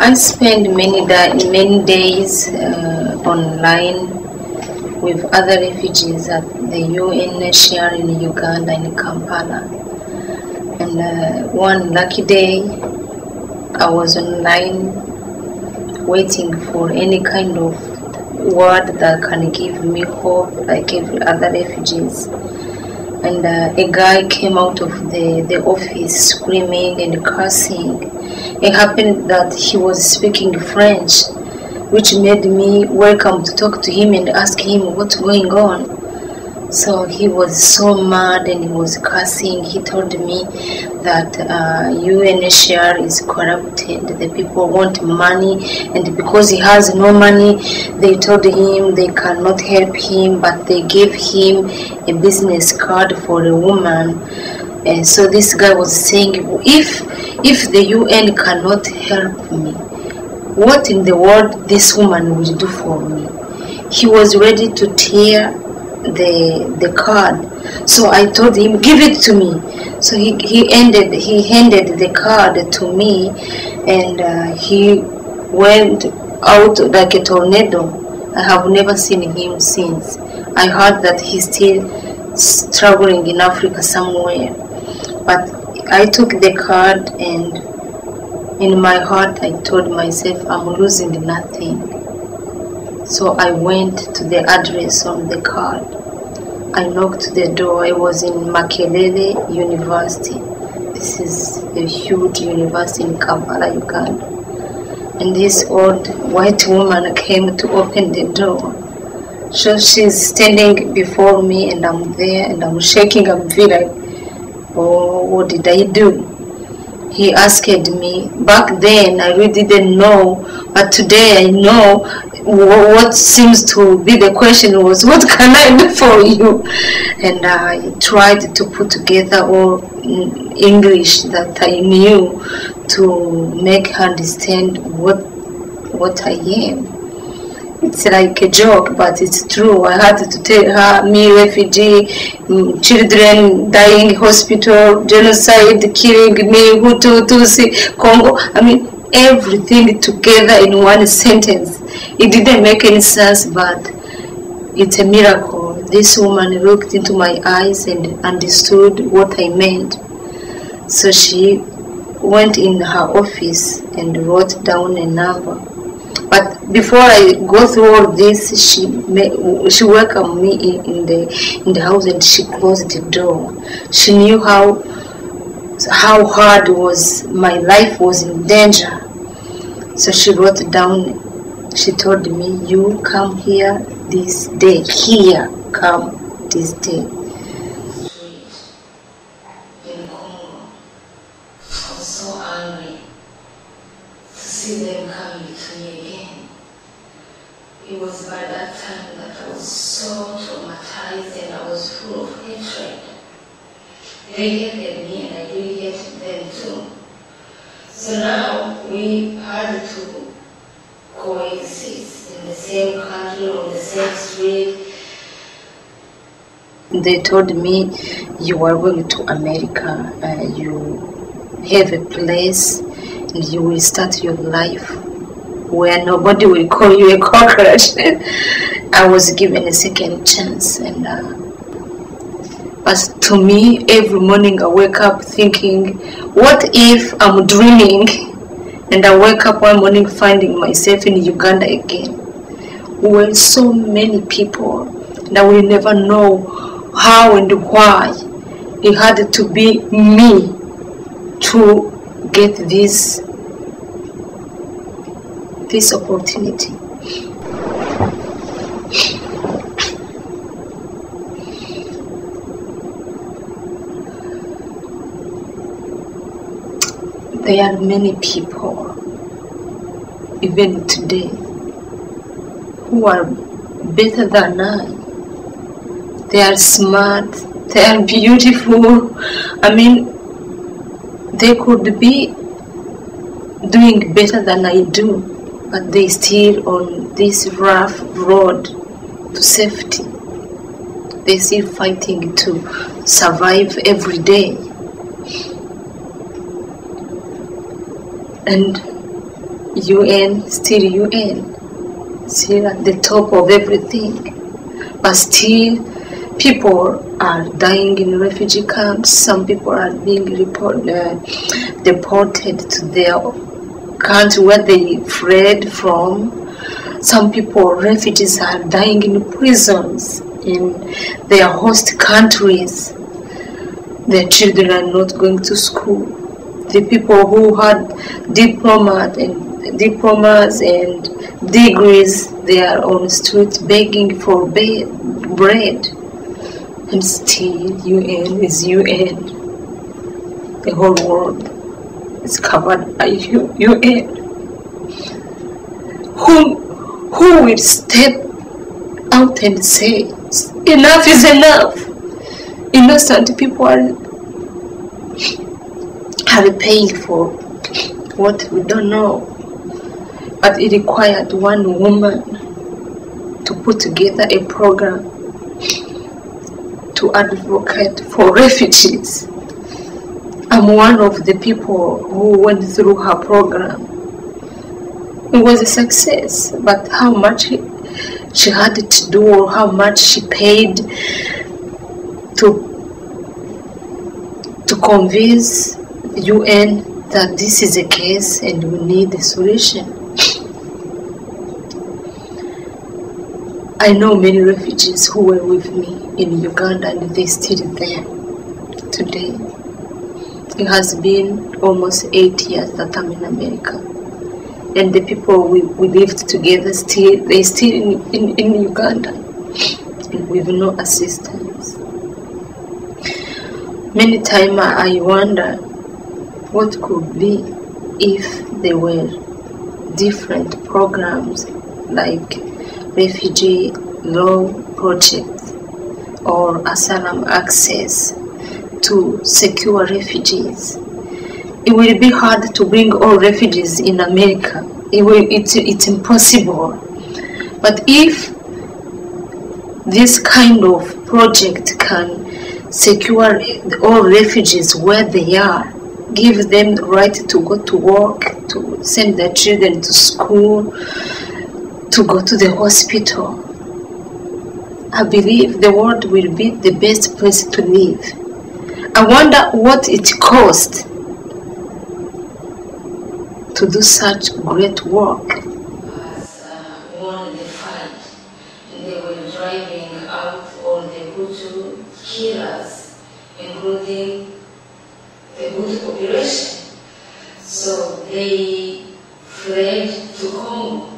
I spend many days online with other refugees at the UNHCR in Uganda, in Kampala. And one lucky day, I was online waiting for any kind of word that can give me hope, like every other refugees. And a guy came out of the office screaming and cursing. It happened that he was speaking French, which made me welcome to talk to him and ask him what's going on. So he was so mad and he was cursing. He told me that UNHCR is corrupted. The people want money, and because he has no money, they told him they cannot help him, but they gave him a business card for a woman. And so this guy was saying, if the UN cannot help me, what in the world this woman will do for me? He was ready to tear the card. So I told him, give it to me. So he handed the card to me, and he went out like a tornado. I have never seen him since. I heard that he's still struggling in Africa somewhere. But I took the card, and in my heart I told myself, I'm losing nothing. So I went to the address on the card. I knocked the door. I was in Makerere University. This is a huge university in Kampala, Uganda. And this old white woman came to open the door. So she's standing before me, and I'm there, and I'm shaking. I'm feeling like, oh, what did I do? He asked me. Back then, I really didn't know, but today I know. What seems to be the question was, what can I do for you? And I tried to put together all English that I knew to make her understand what I am. It's like a joke, but it's true. I had to tell her, me, refugee, children dying in hospital, genocide, killing me, Hutu, Tutsi, Congo. I mean, everything together in one sentence. It didn't make any sense, but it's a miracle. This woman looked into my eyes and understood what I meant. So she went in her office and wrote down a number. But before I go through all this, she welcomed me in the house, and she closed the door. She knew how hard was my life was in danger. So she wrote down. She told me, you come here this day. Here, come this day. In Congo, I was so angry to see them coming to me again. It was by that time that I was so traumatized and I was full of hatred. They hated me and I really hated them too. So now we had to coexist in the same country, on the same street. They told me, you are going to America, you have a place, and you will start your life where nobody will call you a cockroach. I was given a second chance, and as to me, every morning I wake up thinking, what if I'm dreaming? And I wake up one morning finding myself in Uganda again. We were so many people, and I will never know how and why. It had to be me to get this opportunity. There are many people, even today, who are better than I. They are smart, they are beautiful. I mean, they could be doing better than I do, but they still on this rough road to safety. They still fighting to survive every day. And UN, still UN, still at the top of everything. But still, people are dying in refugee camps. Some people are being deported to their country where they fled from. Some people, refugees, are dying in prisons in their host countries. Their children are not going to school. The people who had diplomas and degrees, they are on the street begging for bread. And still, UN is UN. The whole world is covered by UN. Who will step out and say, enough is enough? Innocent people are paying for what we don't know. But it required one woman to put together a program to advocate for refugees. I'm one of the people who went through her program. It was a success, but how much she had to do, or how much she paid to convince the UN that this is a case and we need a solution. I know many refugees who were with me in Uganda and they're still there today. It has been almost 8 years that I'm in America. And the people we lived together, they're still in Uganda, and with no assistance. Many times I wonder what could be if there were different programs like Refugee Law Project or Asylum Access to secure refugees. It will be hard to bring all refugees in America. It's impossible. But if this kind of project can secure all refugees where they are, give them the right to go to work, to send their children to school, to go to the hospital, I believe the world will be the best place to live. I wonder what it costs to do such great work. Won the fight, and they were driving out all the Hutu killers, including the Hutu population. So they fled to Congo.